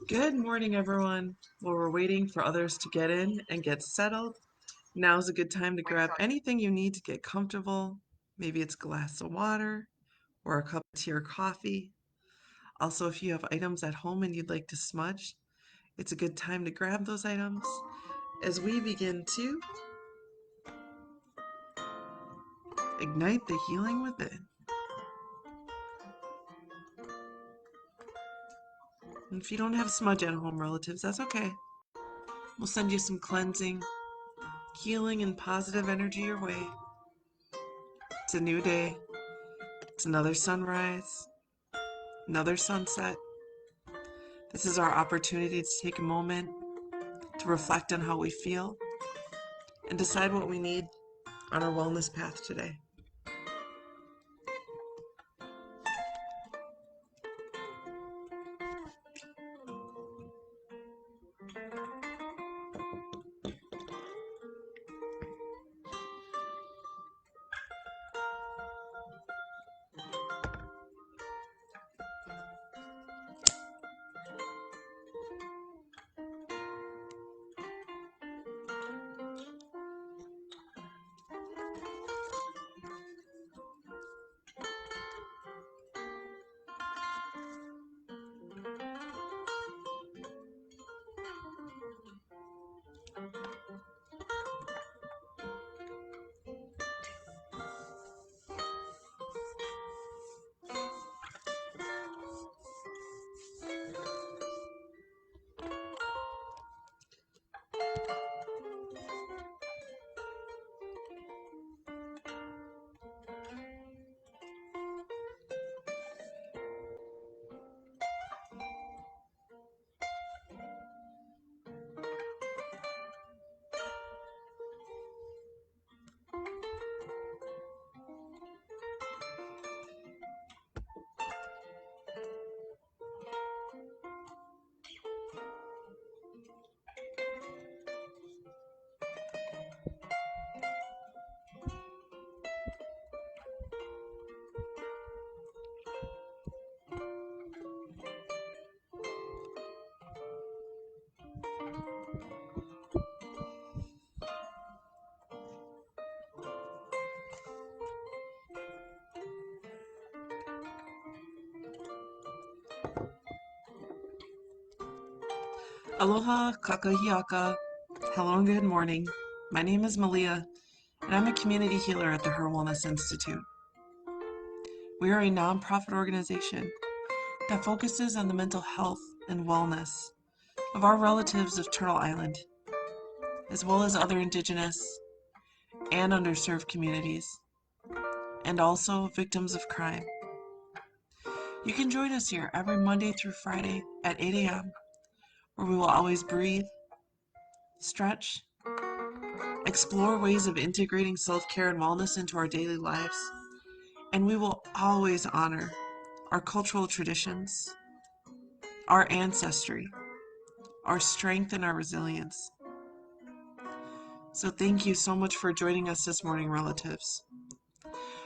Good morning, everyone. While we're waiting for others to get in and get settled, now's a good time to grab anything you need to get comfortable. Maybe it's a glass of water or a cup of tea or coffee. Also, if you have items at home and you'd like to smudge, it's a good time to grab those items as we begin to ignite the healing within. And if you don't have smudge at home, relatives, that's okay. We'll send you some cleansing, healing, and positive energy your way. It's a new day. It's another sunrise, another sunset. This is our opportunity to take a moment to reflect on how we feel and decide what we need on our wellness path today. Aloha kakahiaka. Hello and good morning. My name is Malia, and I'm a community healer at the HIR Wellness Institute. We are a nonprofit organization that focuses on the mental health and wellness of our relatives of Turtle Island, as well as other Indigenous and underserved communities, and also victims of crime. You can join us here every Monday through Friday at 8 a.m., where we will always breathe, stretch, explore ways of integrating self-care and wellness into our daily lives, and we will always honor our cultural traditions, our ancestry, our strength, and our resilience. So thank you so much for joining us this morning, relatives.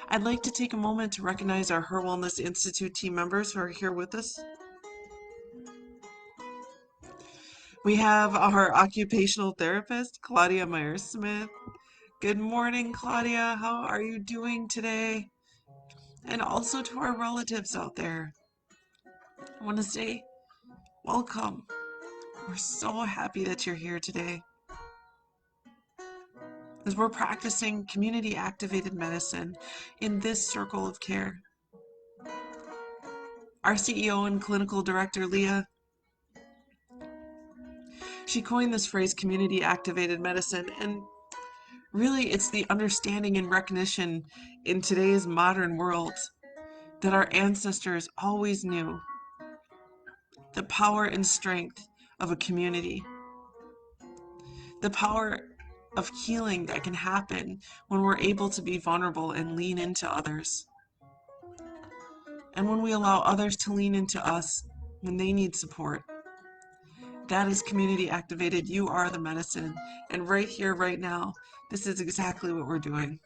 I'd like to take a moment to recognize our HIR Wellness Institute team members who are here with us. We have our occupational therapist, Claudia Myers-Smith. Good morning, Claudia. How are you doing today? And also to our relatives out there, I want to say welcome. We're so happy that you're here today, as we're practicing community activated medicine in this circle of care. Our CEO and clinical director, Leah, she coined this phrase, community activated medicine, and really it's the understanding and recognition in today's modern world that our ancestors always knew the power and strength of a community, the power of healing that can happen when we're able to be vulnerable and lean into others. And when we allow others to lean into us when they need support. That is community activated. You are the medicine. And right here, right now, this is exactly what we're doing.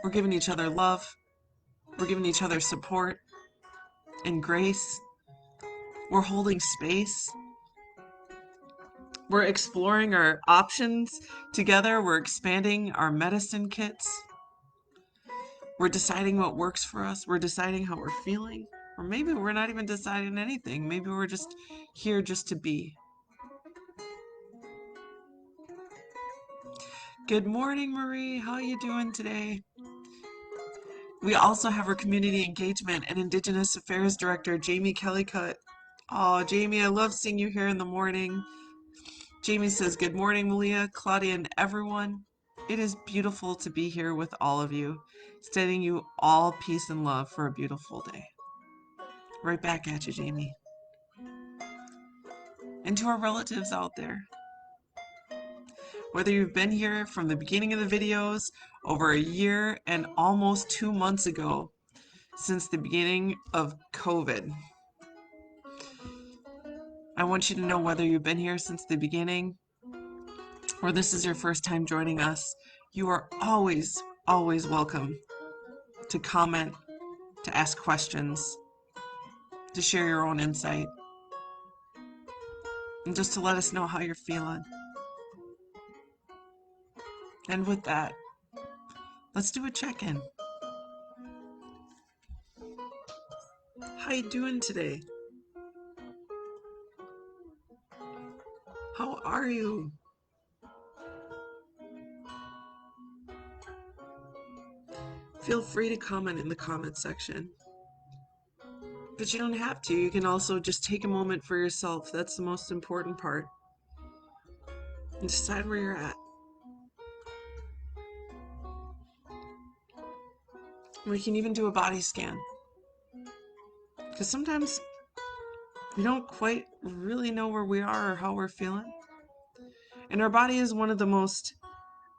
We're giving each other love. We're giving each other support and grace We're holding space. We're exploring our options together. We're expanding our medicine kits. We're deciding what works for us. We're deciding how we're feeling. Or maybe we're not even deciding anything. Maybe we're just here just to be. Good morning, Marie. How are you doing today? We also have our community engagement and Indigenous Affairs Director, Jamie Kellycutt. Oh, Jamie, I love seeing you here in the morning. Jamie says, good morning, Malia, Claudia, and everyone. It is beautiful to be here with all of you, sending you all peace and love for a beautiful day. Right back at you, Jamie. And to our relatives out there, whether you've been here from the beginning of the videos, over a year and almost 2 months ago, since the beginning of COVID, I want you to know whether you've been here since the beginning or this is your first time joining us, you are always, always welcome to comment, to ask questions, to share your own insight, and just to let us know how you're feeling. And with that, let's do a check-in. How you doing today? How are you? Feel free to comment in the comment section. But you don't have to. You can also just take a moment for yourself. That's the most important part. And decide where you're at. We can even do a body scan. Because sometimes we don't quite really know where we are or how we're feeling. And our body is one of the most,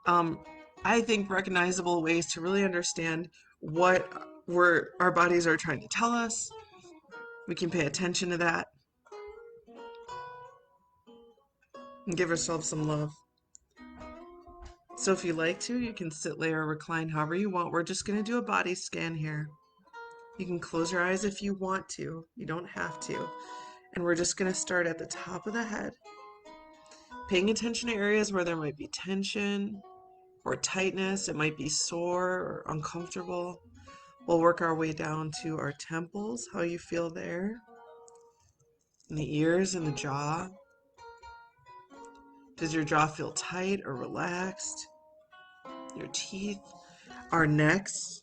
I think, recognizable ways to really understand what our bodies are trying to tell us. We can pay attention to that and give ourselves some love. So if you like to, you can sit, lay, or recline however you want. We're just going to do a body scan here. You can close your eyes if you want to. You don't have to. And we're just going to start at the top of the head, paying attention to areas where there might be tension or tightness. It might be sore or uncomfortable. We'll work our way down to our temples, how you feel there, and the ears and the jaw. Does your jaw feel tight or relaxed? Your teeth, our necks,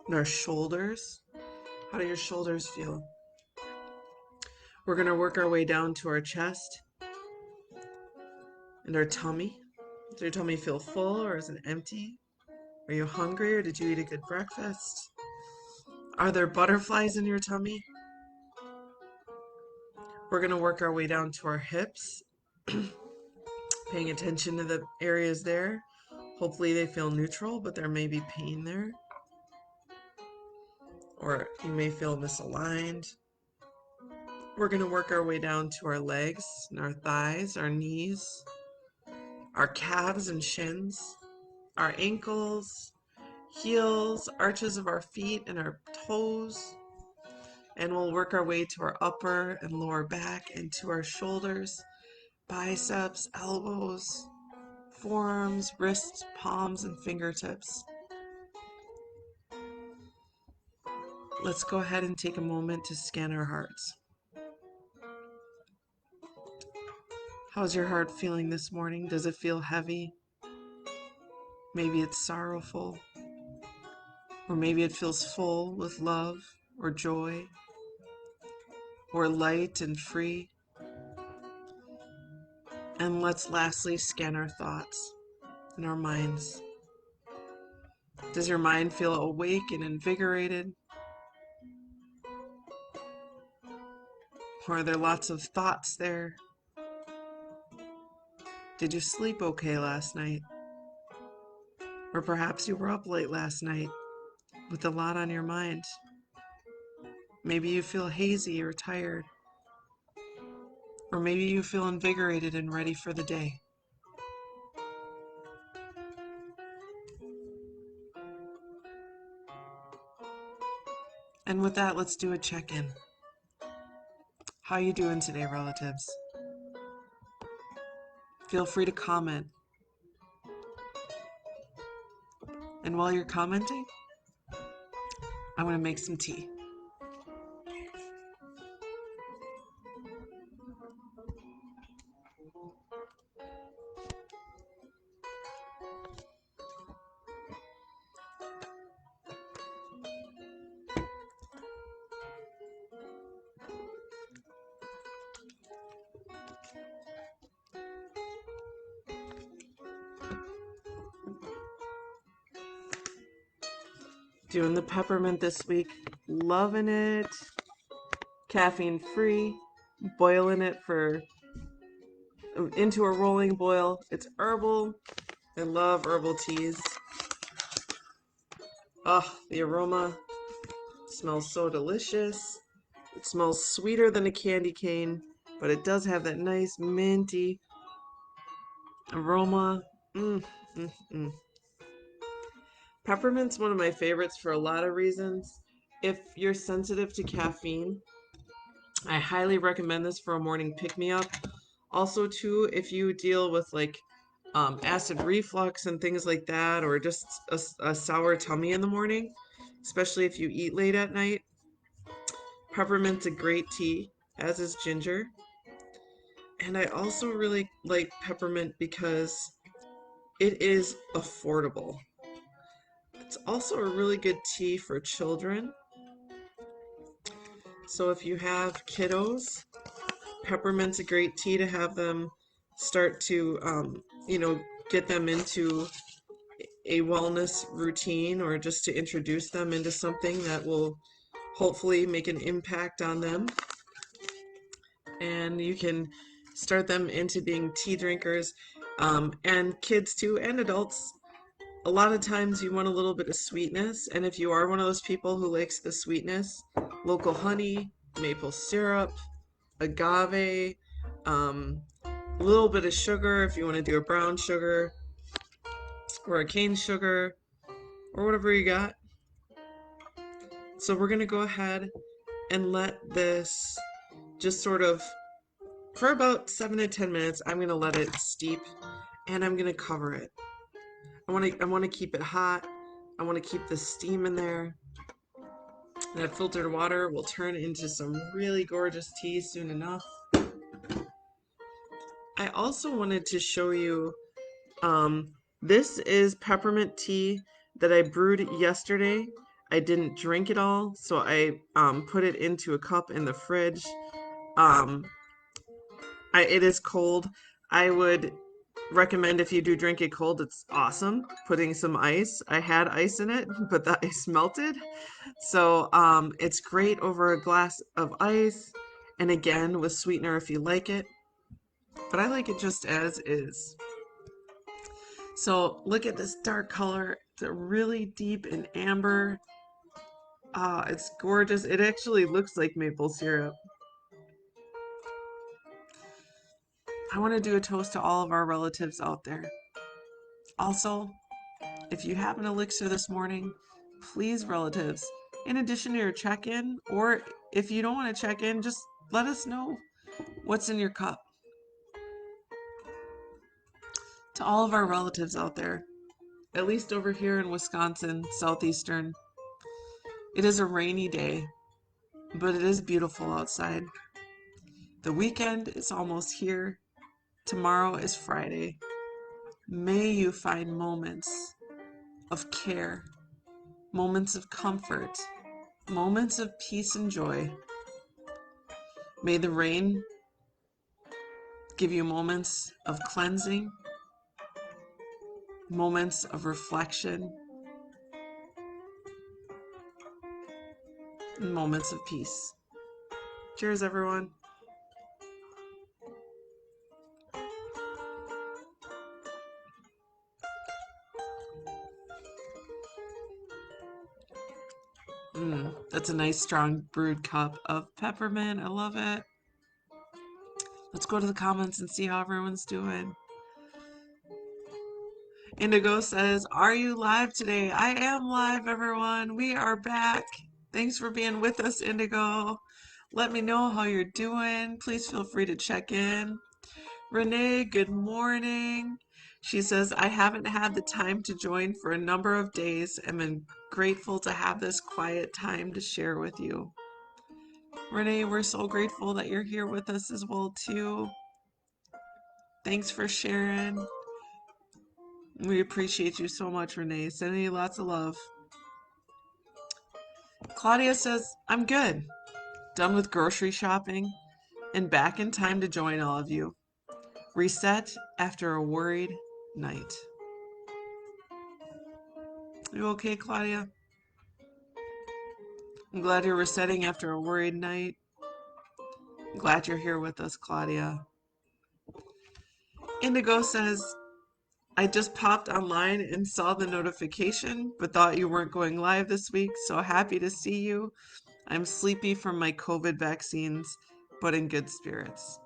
and our shoulders. How do your shoulders feel? We're going to work our way down to our chest and our tummy. Does your tummy feel full or is it empty? Are you hungry or did you eat a good breakfast? Are there butterflies in your tummy? We're going to work our way down to our hips, paying attention to the areas there. Hopefully they feel neutral, but there may be pain there. Or you may feel misaligned. We're going to work our way down to our legs and our thighs, our knees, our calves and shins, our ankles, heels, arches of our feet and our toes. And we'll work our way to our upper and lower back and to our shoulders, biceps, elbows, forearms, wrists, palms, and fingertips. Let's go ahead and take a moment to scan our hearts. How's your heart feeling this morning? Does it feel heavy? Maybe it's sorrowful. Or maybe it feels full with love or joy, or light and free. And let's lastly scan our thoughts and our minds. Does your mind feel awake and invigorated? Or are there lots of thoughts there? Did you sleep okay last night? Or perhaps you were up late last night with a lot on your mind. Maybe you feel hazy or tired. Or maybe you feel invigorated and ready for the day. And with that, let's do a check-in. How you doing today, relatives? Feel free to comment. And while you're commenting, I'm going to make some tea. Doing the peppermint this week. Loving it. Caffeine free. Boiling it for into a rolling boil. It's herbal. I love herbal teas. Oh, the aroma smells so delicious. It smells sweeter than a candy cane, but it does have that nice minty aroma. Mm, mm, mm. Peppermint's one of my favorites for a lot of reasons. If you're sensitive to caffeine, I highly recommend this for a morning pick-me-up. Also, too, if you deal with like acid reflux and things like that, or just a sour tummy in the morning, especially if you eat late at night, peppermint's a great tea, as is ginger. And I also really like peppermint because it is affordable. It's also a really good tea for children. So if you have kiddos, peppermint's a great tea to have them start to, get them into a wellness routine, or just to introduce them into something that will hopefully make an impact on them. And you can start them into being tea drinkers, and kids too, and adults. A lot of times you want a little bit of sweetness, and if you are one of those people who likes the sweetness, local honey, maple syrup, agave, a little bit of sugar if you want to do a brown sugar or a cane sugar or whatever you got. So we're going to go ahead and let this just sort of, for about 7 to 10 minutes, I'm going to let it steep, and I'm going to cover it. I want to keep it hot. I want to keep the steam in there. That filtered water will turn into some really gorgeous tea soon enough. I also wanted to show you, this is peppermint tea that I brewed yesterday. I didn't drink it all, so I put it into a cup in the fridge. Um, it is cold. I would recommend, if you do drink it cold, it's awesome. Putting some ice. I had ice in it, but the ice melted. So it's great over a glass of ice, and again with sweetener if you like it. But I like it just as is. So look at this dark color. It's really deep in amber. Ah, it's gorgeous. It actually looks like maple syrup. I want to do a toast to all of our relatives out there. Also, if you have an elixir this morning, please, relatives, in addition to your check-in, or if you don't want to check in, just let us know what's in your cup. To all of our relatives out there, at least over here in Wisconsin, southeastern, it is a rainy day, but it is beautiful outside. The weekend is almost here. Tomorrow is Friday. May you find moments of care, moments of comfort, moments of peace and joy. May the rain give you moments of cleansing, moments of reflection, and moments of peace. Cheers, everyone. That's a nice strong brewed cup of peppermint. I love it. Let's go to the comments and see how everyone's doing. Indigo says, are you live today? I am live, everyone. We are back. Thanks for being with us, Indigo. Let me know how you're doing. Please feel free to check in. Renee, good morning. She says, I haven't had the time to join for a number of days and am grateful to have this quiet time to share with you. Renee, we're so grateful that you're here with us as well, too. Thanks for sharing. We appreciate you so much, Renee. Sending you lots of love. Claudia says, I'm good. Done with grocery shopping and back in time to join all of you. Reset after a worried night. You okay, Claudia? I'm glad you're resetting after a worried night. I'm glad you're here with us, Claudia. Indigo says, I just popped online and saw the notification, but thought you weren't going live this week, so happy to see you. I'm sleepy from my COVID vaccines, but in good spirits.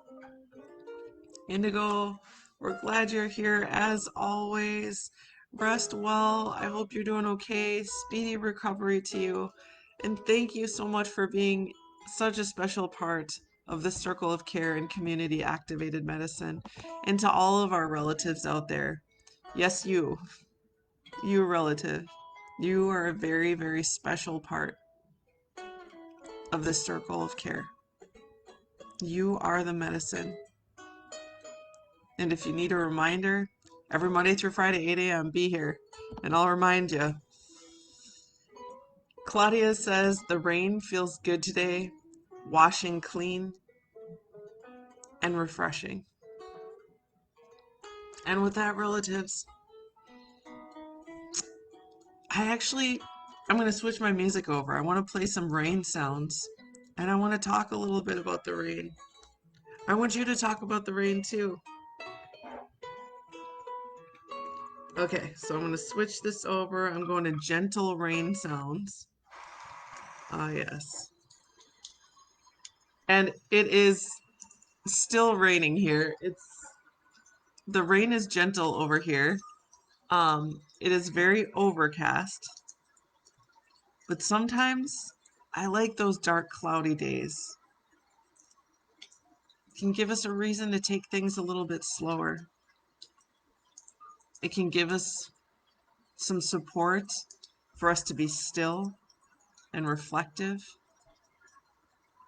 Indigo, we're glad you're here as always. Rest well. I hope you're doing okay. Speedy recovery to you. And thank you so much for being such a special part of the circle of care and community activated medicine. And to all of our relatives out there, yes, you relative, you are a very, very special part of the circle of care. You are the medicine. And if you need a reminder, every Monday through Friday, 8 a.m., be here, and I'll remind you. Claudia says, the rain feels good today, washing clean and refreshing. And with that, relatives, I'm going to switch my music over. I want to play some rain sounds, and I want to talk a little bit about the rain. I want you to talk about the rain too. Okay, so I'm going to switch this over. I'm going to gentle rain sounds. Ah, yes. And it is still raining here. The rain is gentle over here. It is very overcast. But sometimes I like those dark, cloudy days. It can give us a reason to take things a little bit slower. It can give us some support for us to be still and reflective.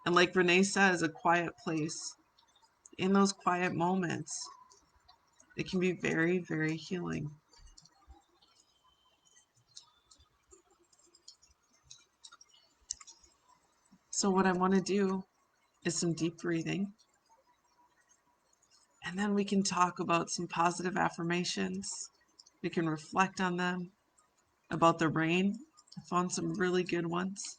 And like Renee says, a quiet place. In those quiet moments, it can be very, very healing. So what I want to do is some deep breathing. And then we can talk about some positive affirmations. We can reflect on them. About the rain, I found some really good ones.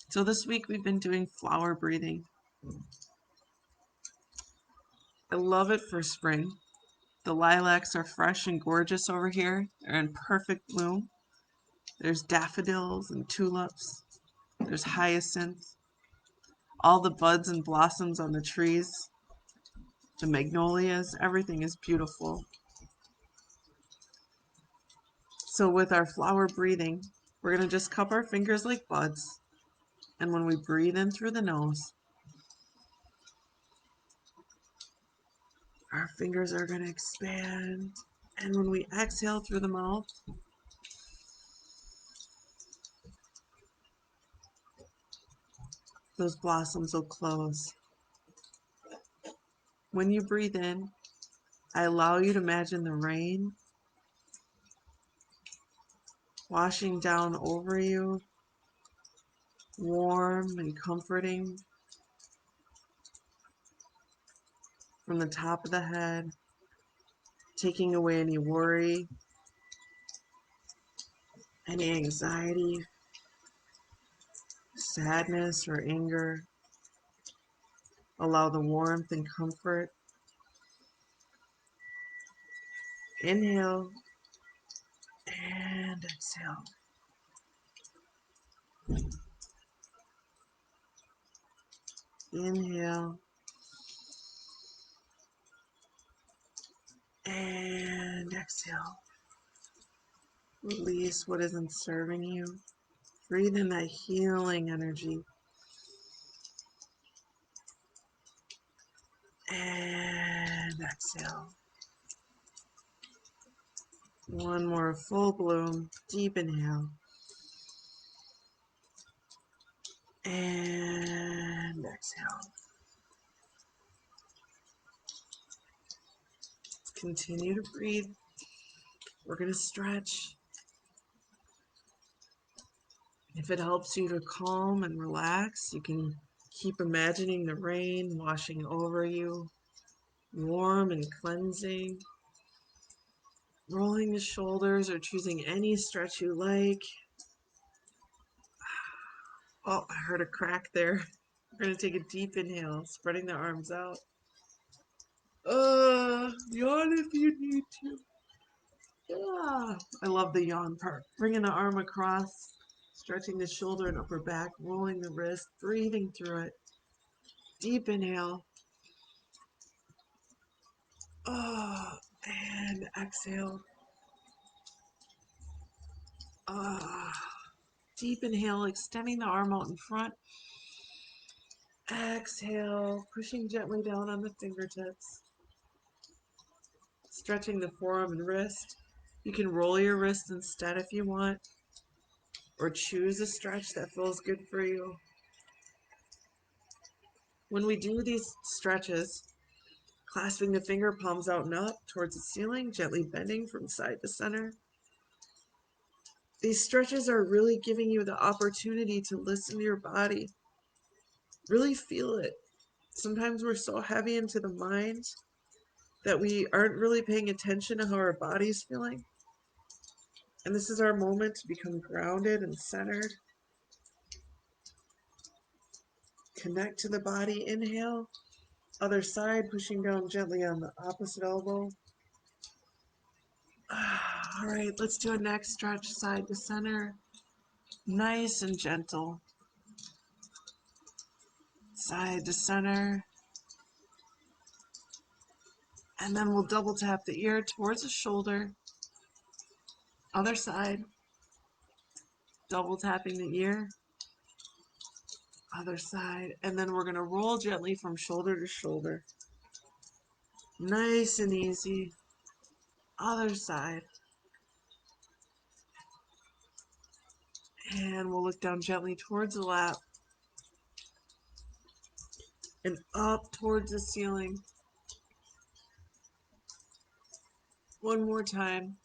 So this week we've been doing flower breathing. I love it for spring. The lilacs are fresh and gorgeous over here. They're in perfect bloom. There's daffodils and tulips. There's hyacinth. All the buds and blossoms on the trees. The magnolias, everything is beautiful. So with our flower breathing, we're going to just cup our fingers like buds. And when we breathe in through the nose, our fingers are going to expand. And when we exhale through the mouth, those blossoms will close. When you breathe in, I allow you to imagine the rain washing down over you, warm and comforting from the top of the head, taking away any worry, any anxiety, sadness, or anger. Allow the warmth and comfort. Inhale and exhale. Inhale and exhale. Release what isn't serving you. Breathe in that healing energy. And exhale. One more full bloom, deep inhale. And exhale. Continue to breathe. We're going to stretch. If it helps you to calm and relax, you can keep imagining the rain washing over you, warm and cleansing. Rolling the shoulders or choosing any stretch you like. Oh, I heard a crack there. We're going to take a deep inhale, spreading the arms out. Yawn if you need to. Yeah. I love the yawn part. Bringing the arm across, stretching the shoulder and upper back, rolling the wrist, breathing through it. Deep inhale. And exhale. Deep inhale, extending the arm out in front. Exhale, pushing gently down on the fingertips. Stretching the forearm and wrist. You can roll your wrist instead if you want, or choose a stretch that feels good for you. When we do these stretches, clasping the finger palms out and up towards the ceiling, gently bending from side to center. These stretches are really giving you the opportunity to listen to your body. Really feel it. Sometimes we're so heavy into the mind that we aren't really paying attention to how our body's feeling. And this is our moment to become grounded and centered. Connect to the body. Inhale. Other side, pushing down gently on the opposite elbow. All right, let's do a neck stretch, side to center. Nice and gentle. Side to center. And then we'll double tap the ear towards the shoulder. Other side. Double tapping the ear. Other side. And then we're going to roll gently from shoulder to shoulder. Nice and easy. Other side. And we'll look down gently towards the lap. And up towards the ceiling. One more time.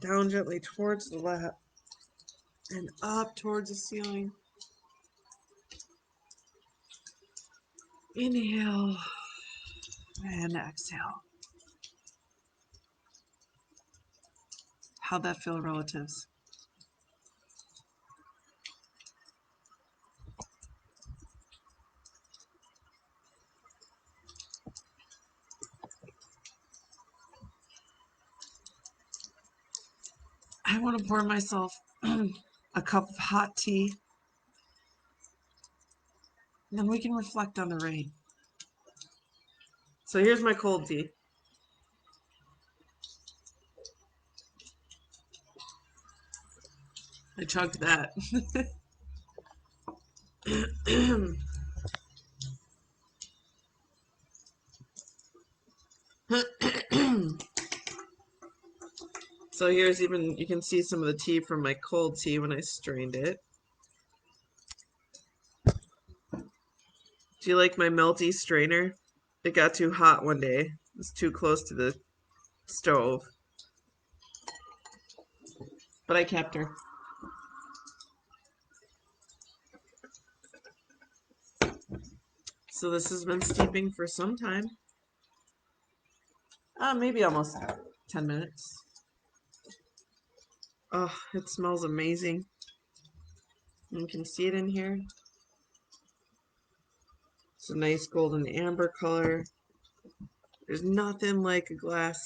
Down gently towards the lap. And up towards the ceiling. Inhale. And exhale. How'd that feel, relatives? I want to pour myself a cup of hot tea. And then we can reflect on the rain. So here's my cold tea. I chugged that. So here's even, you can see some of the tea from my cold tea when I strained it. Do you like my melty strainer? It got too hot one day. It was too close to the stove. But I kept her. So this has been steeping for some time. Maybe almost 10 minutes. Oh, it smells amazing. You can see it in here. It's a nice golden amber color. There's nothing like a glass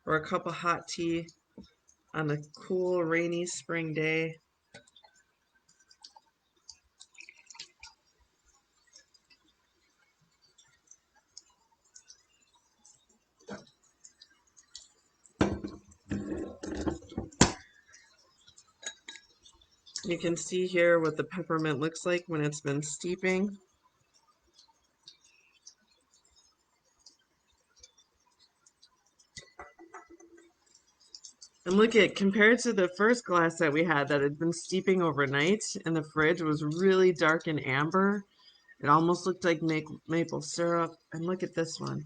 or a cup of hot tea on a cool, rainy spring day. You can see here what the peppermint looks like when it's been steeping. And look at, compared to the first glass that we had that had been steeping overnight in the fridge, was really dark and amber. It almost looked like maple syrup. And look at this one.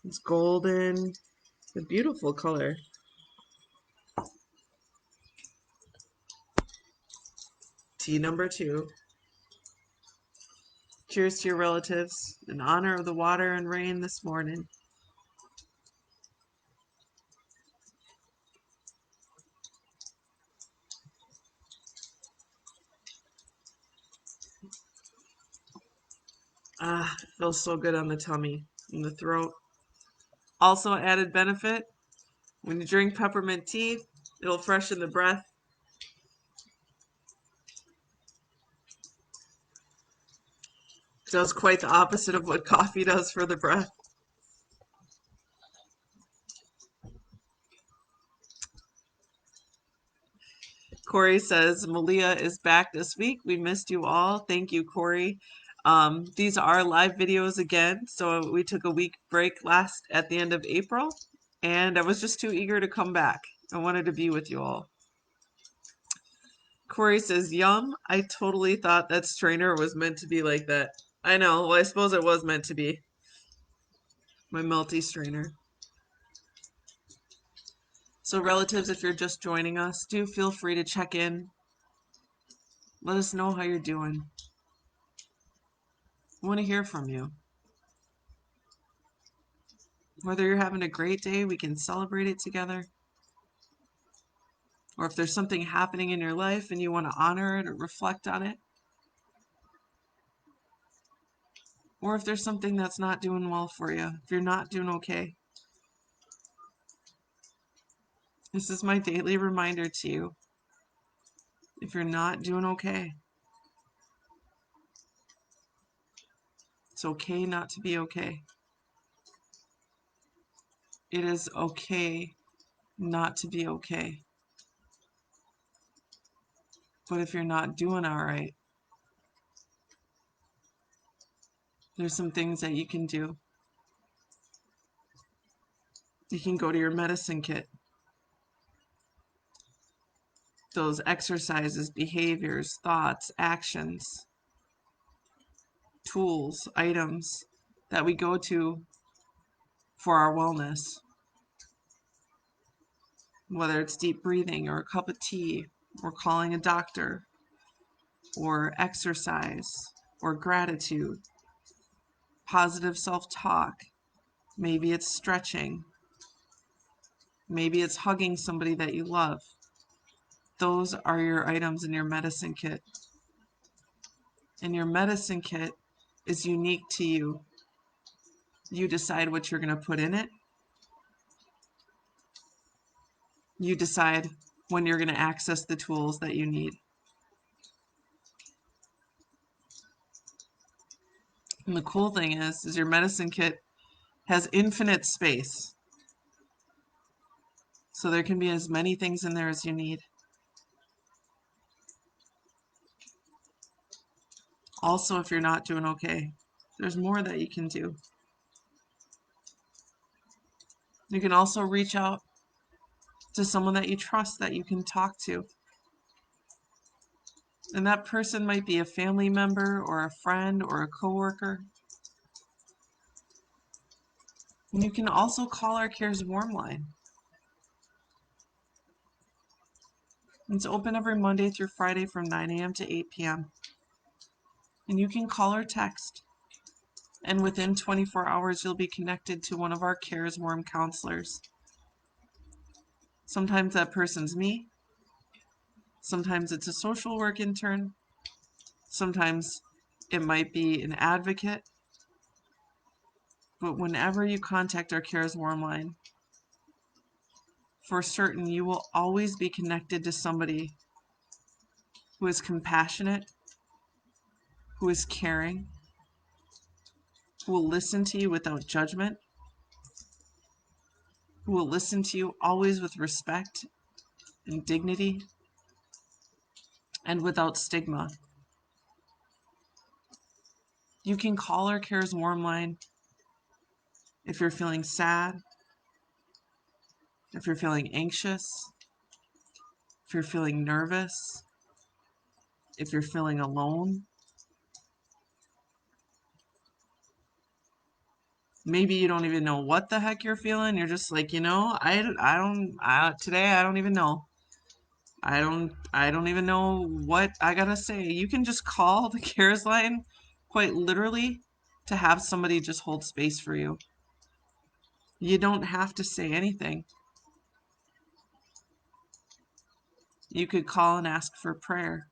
It's golden. It's a beautiful color. Tea number 2. Cheers to your relatives in honor of the water and rain this morning. Ah, it feels so good on the tummy and the throat. Also, added benefit, when you drink peppermint tea, it'll freshen the breath. It does quite the opposite of what coffee does for the breath. Corey says, Malia is back this week. We missed you all. Thank you, Corey. These are live videos again. So we took a week break at the end of April, and I was just too eager to come back. I wanted to be with you all. Corey says, yum. I totally thought that strainer was meant to be like that. I know. Well, I suppose it was meant to be. My multi strainer. So relatives, if you're just joining us, do feel free to check in. Let us know how you're doing. I want to hear from you. Whether you're having a great day, we can celebrate it together. Or if there's something happening in your life and you want to honor it or reflect on it. Or if there's something that's not doing well for you, if you're not doing okay. This is my daily reminder to you. If you're not doing okay, it's okay not to be okay. It is okay not to be okay. But if you're not doing all right, there's some things that you can do. You can go to your medicine kit. Those exercises, behaviors, thoughts, actions, tools, items that we go to for our wellness. Whether it's deep breathing or a cup of tea or calling a doctor or exercise or gratitude, positive self-talk. Maybe it's stretching. Maybe it's hugging somebody that you love. Those are your items in your medicine kit. And your medicine kit is unique to you. You decide what you're going to put in it. You decide when you're going to access the tools that you need. And the cool thing is your medicine kit has infinite space. So there can be as many things in there as you need. Also, if you're not doing okay, there's more that you can do. You can also reach out to someone that you trust that you can talk to. And that person might be a family member or a friend or a coworker. And you can also call our Cares Warm line. It's open every Monday through Friday from 9 a.m. to 8 p.m. And you can call or text. And within 24 hours, you'll be connected to one of our Cares Warm counselors. Sometimes that person's me. Sometimes it's a social work intern. Sometimes it might be an advocate. But whenever you contact our Cares Warm line, for certain you will always be connected to somebody who is compassionate, who is caring, who will listen to you without judgment, who will listen to you always with respect in dignity and without stigma. You can call our Cares Warm line if you're feeling sad, if you're feeling anxious, if you're feeling nervous, if you're feeling alone. Maybe you don't even know what the heck you're feeling. You're just like, today I don't even know. I don't even know what I gotta say. You can just call the Cares line quite literally to have somebody just hold space for you. You don't have to say anything. You could call and ask for prayer.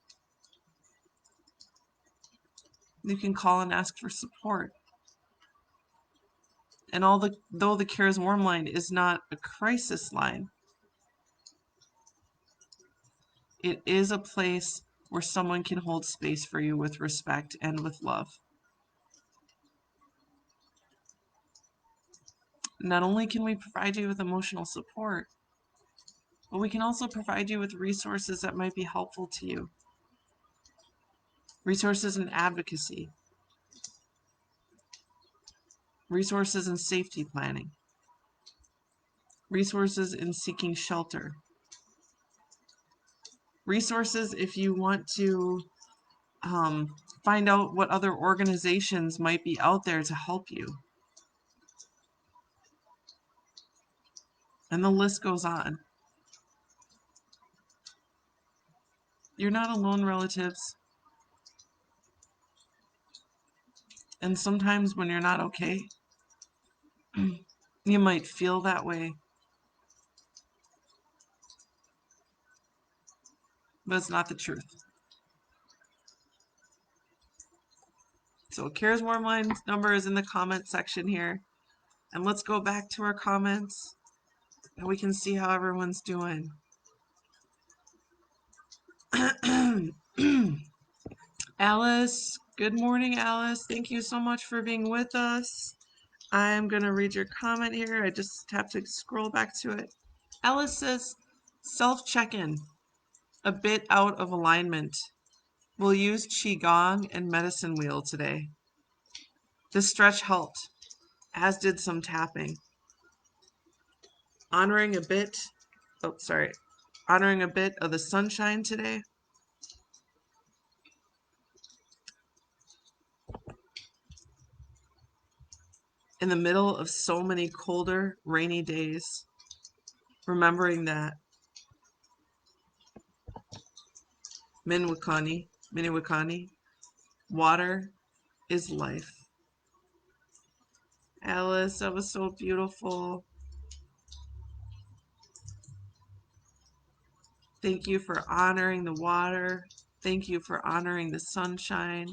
You can call and ask for support. And though the Cares Warm line is not a crisis line, it is a place where someone can hold space for you with respect and with love. Not only can we provide you with emotional support, but we can also provide you with resources that might be helpful to you. Resources in advocacy, resources in safety planning, resources in seeking shelter, resources if you want to find out what other organizations might be out there to help you. And the list goes on. You're not alone, relatives. And sometimes when you're not okay, you might feel that way. But it's not the truth. So Cares Warm Line number is in the comment section here. And let's go back to our comments and we can see how everyone's doing. Alice, good morning, Alice. Thank you so much for being with us. I'm going to read your comment here. I just have to scroll back to it. Alice says, self-check-in, a bit out of alignment. We'll use Qigong and medicine wheel today. The stretch helped, as did some tapping. Honoring a bit of the sunshine today. In the middle of so many colder, rainy days. Remembering that. Miniwakani, water is life. Alice, that was so beautiful. Thank you for honoring the water. Thank you for honoring the sunshine.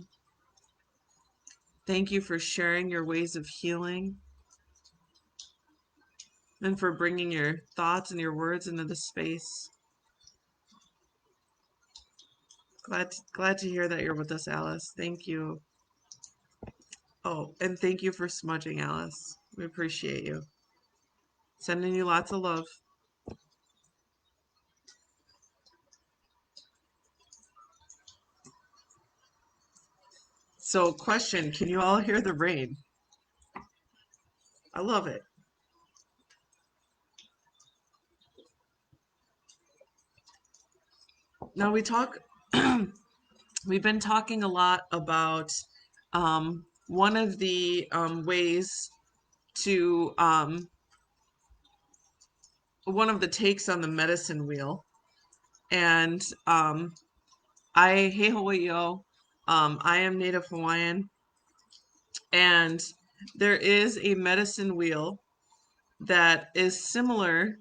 Thank you for sharing your ways of healing and for bringing your thoughts and your words into the space. Glad to hear that you're with us, Alice. Thank you. Oh, and thank you for smudging, Alice. We appreciate you. Sending you lots of love. So, question, can you all hear the rain? I love it. Now we've been talking a lot about one of the ways to, one of the takes on the medicine wheel. And hey Hawaii-o, I am Native Hawaiian, and there is a medicine wheel that is similar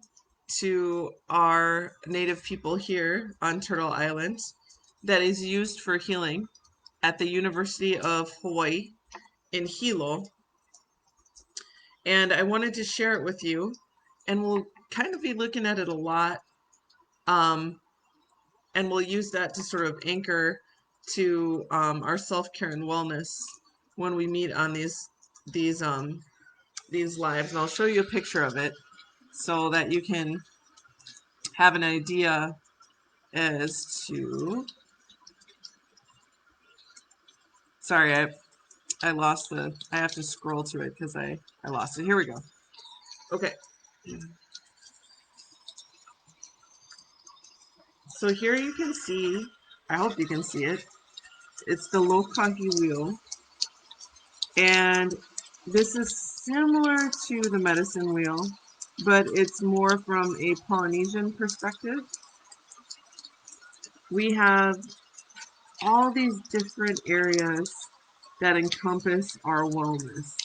to our native people here on Turtle Island that is used for healing at the University of Hawaii in Hilo. And I wanted to share it with you, and we'll kind of be looking at it a lot, and we'll use that to sort of anchor to our self-care and wellness when we meet on these lives. And I'll show you a picture of it so that you can have an idea as to, sorry, I lost I have to scroll to it because I lost it. Here we go. Okay. So here you can see, I hope you can see it. It's the Lokahi wheel. And this is similar to the medicine wheel, but it's more from a Polynesian perspective. We have all these different areas that encompass our wellness.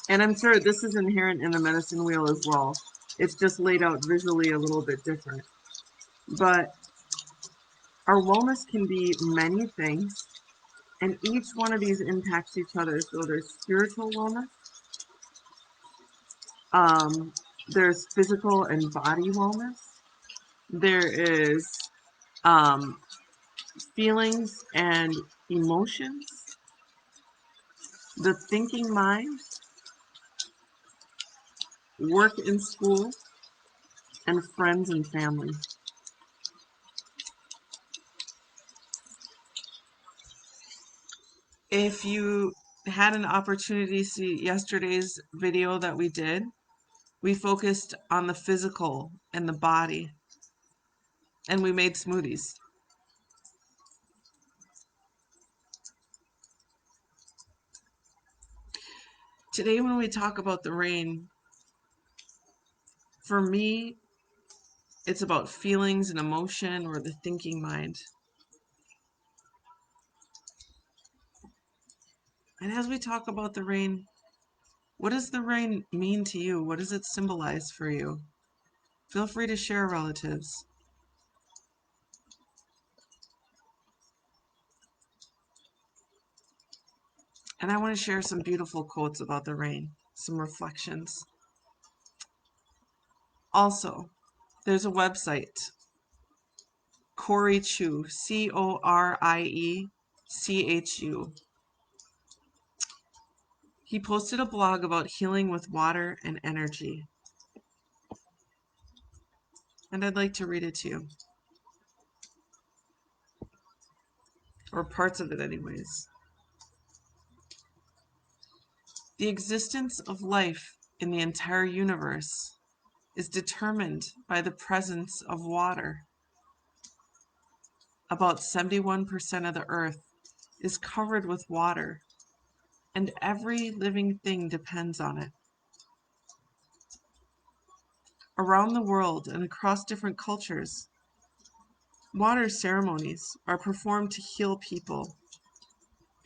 And I'm sure this is inherent in the medicine wheel as well. It's just laid out visually a little bit different. But our wellness can be many things, and each one of these impacts each other. So there's spiritual wellness, there's physical and body wellness, there is um, feelings and emotions, the thinking mind, work and school, and friends and family. If you had an opportunity to see yesterday's video that we did, we focused on the physical and the body, and we made smoothies. Today, when we talk about the rain, for me, it's about feelings and emotion, or the thinking mind. And as we talk about the rain, what does the rain mean to you? What does it symbolize for you? Feel free to share, relatives. And I want to share some beautiful quotes about the rain, some reflections. Also, there's a website, Corey Chu, Coriechu. He posted a blog about healing with water and energy. And I'd like to read it to you. Or parts of it, anyways. The existence of life in the entire universe is determined by the presence of water. About 71% of the earth is covered with water, and every living thing depends on it. Around the world and across different cultures, water ceremonies are performed to heal people,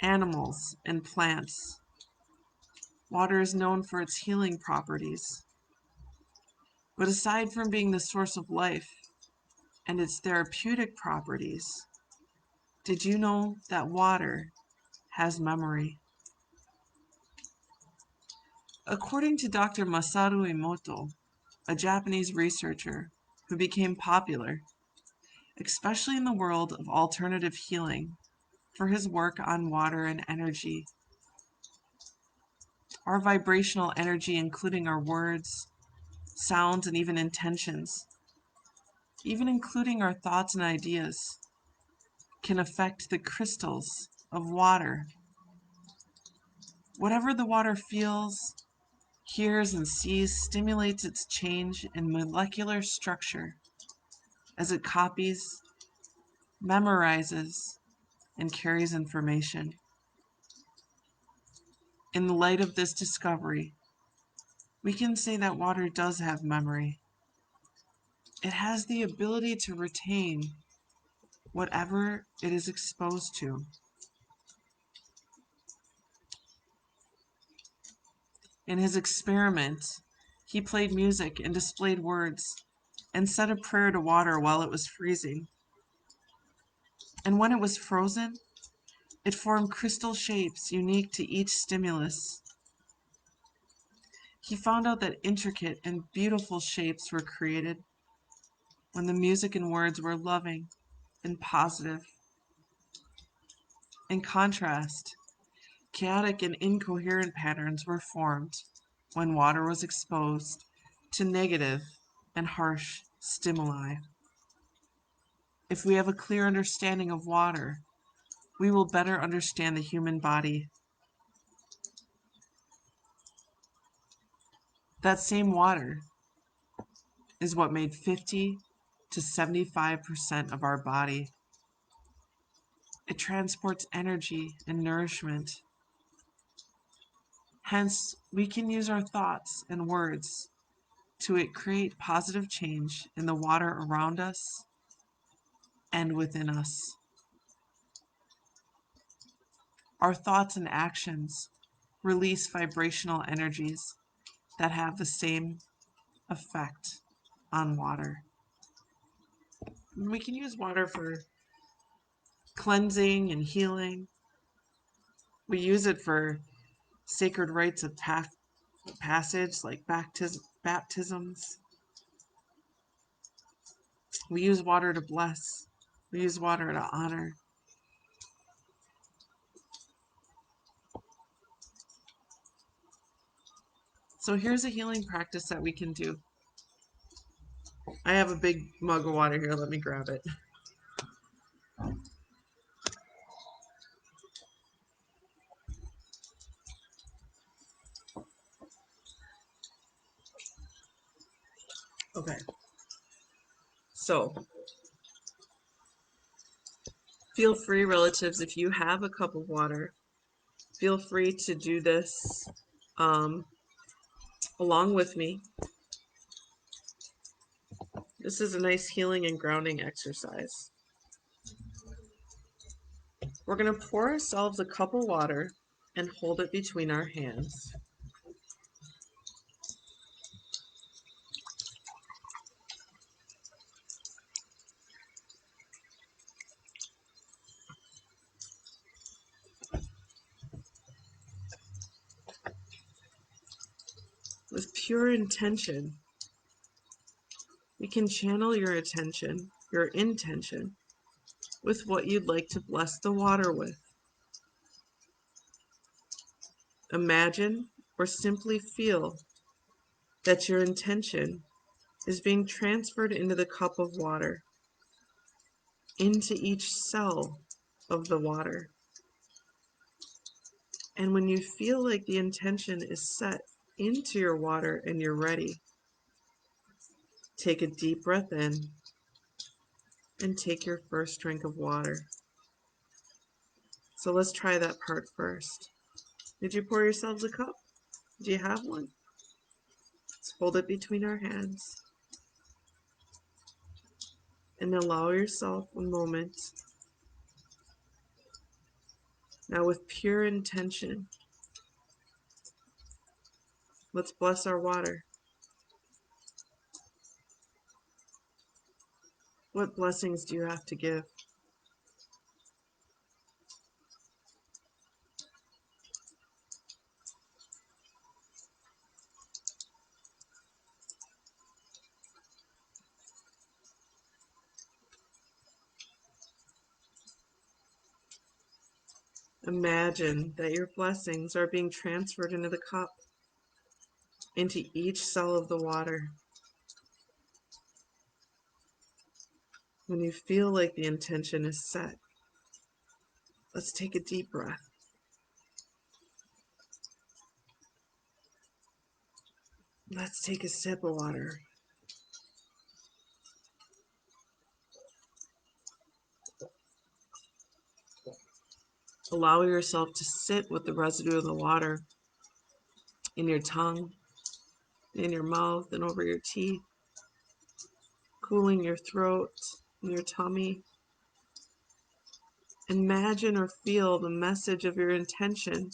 animals, and plants. Water is known for its healing properties. But aside from being the source of life and its therapeutic properties, did you know that water has memory? According to Dr. Masaru Emoto, a Japanese researcher who became popular, especially in the world of alternative healing, for his work on water and energy. Our vibrational energy, including our words, sounds, and even intentions, even including our thoughts and ideas, can affect the crystals of water. Whatever the water feels, hears, and sees stimulates its change in molecular structure as it copies, memorizes, and carries information. In the light of this discovery, we can say that water does have memory. It has the ability to retain whatever it is exposed to. In his experiment, he played music and displayed words and said a prayer to water while it was freezing. And when it was frozen, it formed crystal shapes unique to each stimulus. He found out that intricate and beautiful shapes were created when the music and words were loving and positive. In contrast, chaotic and incoherent patterns were formed when water was exposed to negative and harsh stimuli. If we have a clear understanding of water, we will better understand the human body. That same water is what made 50 to 75% of our body. It transports energy and nourishment. Hence, we can use our thoughts and words to create positive change in the water around us and within us. Our thoughts and actions release vibrational energies that have the same effect on water. We can use water for cleansing and healing. We use it for sacred rites of passage like baptisms. We use water to bless. We use water to honor. So here's a healing practice that we can do. I have a big mug of water here. Let me grab it. Okay. So feel free, relatives, if you have a cup of water, feel free to do this along with me. This is a nice healing and grounding exercise. We're going to pour ourselves a cup of water and hold it between our hands. With pure intention, you can channel your attention, your intention, with what you'd like to bless the water with. Imagine or simply feel that your intention is being transferred into the cup of water, into each cell of the water. And when you feel like the intention is set into your water and you're ready, take a deep breath in and take your first drink of water. So let's try that part first. Did you pour yourselves a cup? Do you have one? Let's hold it between our hands and allow yourself a moment. Now with pure intention, let's bless our water. What blessings do you have to give? Imagine that your blessings are being transferred into the cup, into each cell of the water. When you feel like the intention is set, let's take a deep breath. Let's take a sip of water. Allow yourself to sit with the residue of the water in your tongue, in your mouth, and over your teeth, cooling your throat and your tummy. Imagine or feel the message of your intention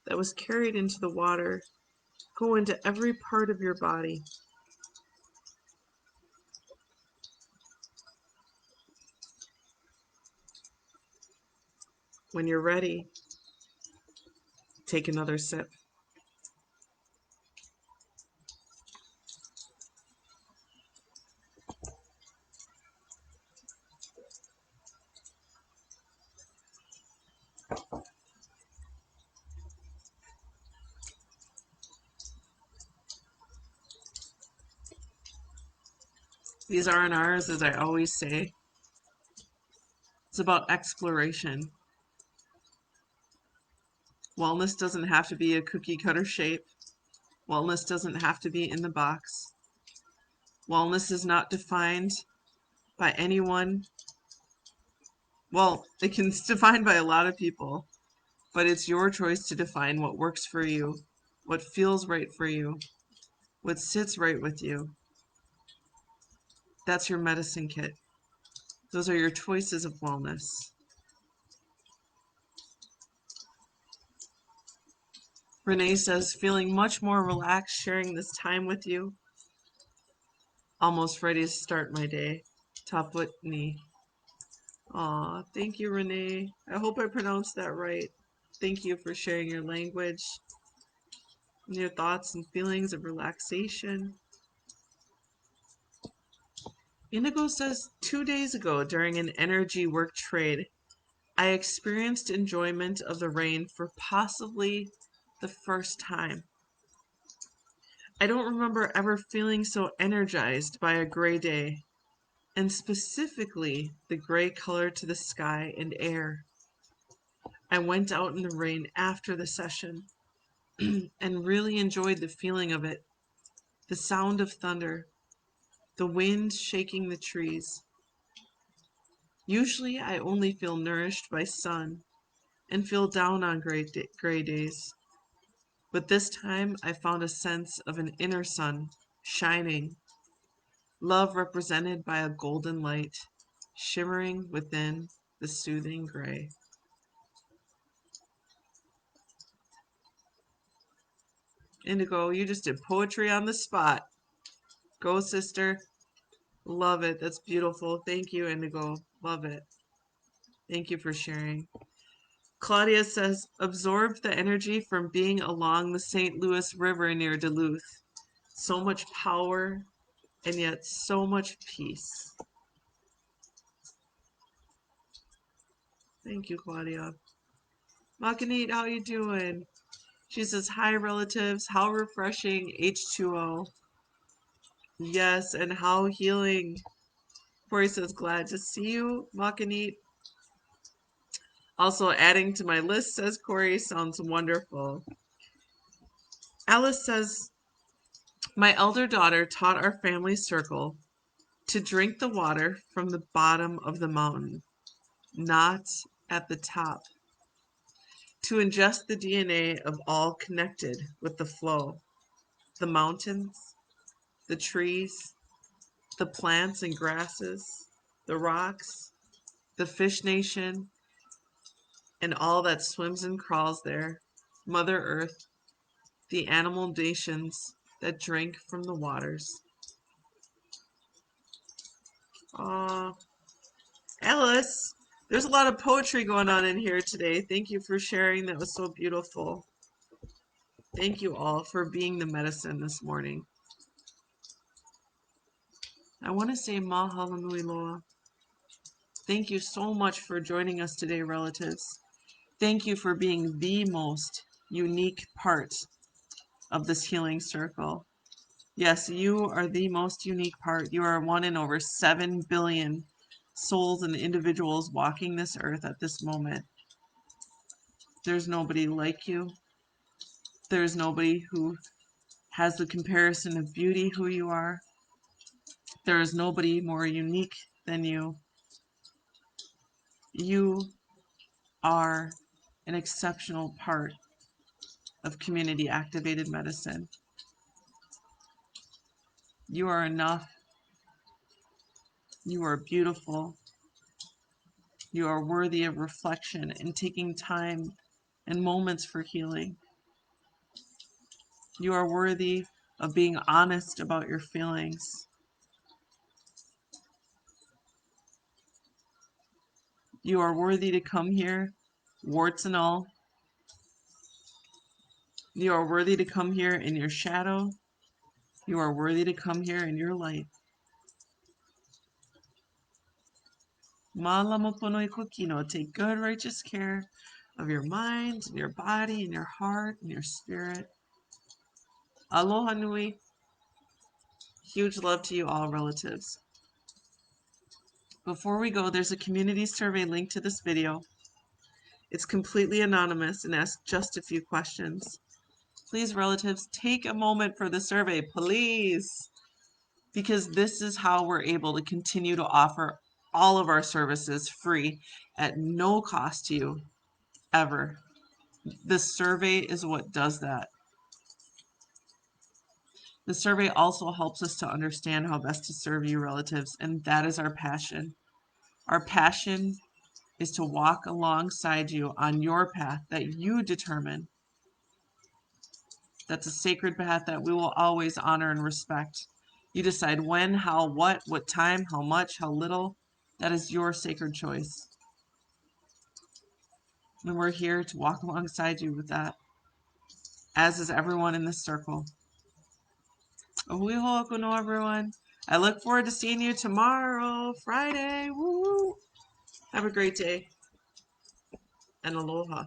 that was carried into the water go into every part of your body. When you're ready, take another sip. These R&Rs, as I always say, it's about exploration. Wellness doesn't have to be a cookie cutter shape. Wellness doesn't have to be in the box. Wellness is not defined by anyone. Well, it can be defined by a lot of people, but it's your choice to define what works for you, what feels right for you, what sits right with you. That's your medicine kit. Those are your choices of wellness. Renee says, feeling much more relaxed sharing this time with you. Almost ready to start my day. Taputni. Aw, thank you, Renee. I hope I pronounced that right. Thank you for sharing your language and your thoughts and feelings of relaxation. Indigo says, 2 days ago during an energy work trade, I experienced enjoyment of the rain for possibly the first time. I don't remember ever feeling so energized by a gray day, and specifically the gray color to the sky and air. I went out in the rain after the session and really enjoyed the feeling of it, the sound of thunder, the wind shaking the trees. Usually I only feel nourished by sun and feel down on gray days. But this time I found a sense of an inner sun shining, love represented by a golden light shimmering within the soothing gray. Indigo, you just did poetry on the spot. Go, sister. Love it. That's beautiful. Thank you, Indigo. Love it. Thank you for sharing. Claudia says, absorbed the energy from being along the St. Louis River near Duluth. So much power and yet so much peace. Thank you, Claudia. Makanit, how you doing? She says, hi, relatives. How refreshing. H2O. Yes, and how healing. Corey says, glad to see you, Makanit. Also adding to my list, says Corey, sounds wonderful. Alice says, my elder daughter taught our family circle to drink the water from the bottom of the mountain, not at the top. To ingest the DNA of all connected with the flow, the mountains, the trees, the plants and grasses, the rocks, the fish nation, and all that swims and crawls there, Mother Earth, the animal nations that drink from the waters. Aw, Alice, there's a lot of poetry going on in here today. Thank you for sharing. That was so beautiful. Thank you all for being the medicine this morning. I want to say mahalo nui loa. Thank you so much for joining us today, relatives. Thank you for being the most unique part of this healing circle. Yes, you are the most unique part. You are one in over 7 billion souls and individuals walking this earth at this moment. There's nobody like you. There's nobody who has the comparison of beauty who you are. There is nobody more unique than you. You are an exceptional part of community activated medicine. You are enough. You are beautiful. You are worthy of reflection and taking time and moments for healing. You are worthy of being honest about your feelings. You are worthy to come here, warts and all. You are worthy to come here in your shadow. You are worthy to come here in your light. Malamoponoi kokino. Take good, righteous care of your mind, and your body, and your heart, and your spirit. Aloha nui. Huge love to you all, relatives. Before we go, there's a community survey linked to this video. It's completely anonymous and asks just a few questions. Please, relatives, take a moment for the survey, please, because this is how we're able to continue to offer all of our services free at no cost to you, ever. The survey is what does that. The survey also helps us to understand how best to serve you, relatives, and that is our passion. Our passion is to walk alongside you on your path that you determine. That's a sacred path that we will always honor and respect. You decide when, how, what time, how much, how little. That is your sacred choice. And we're here to walk alongside you with that, as is everyone in this circle. Ohui no, everyone. I look forward to seeing you tomorrow, Friday. Woo! Have a great day. And aloha.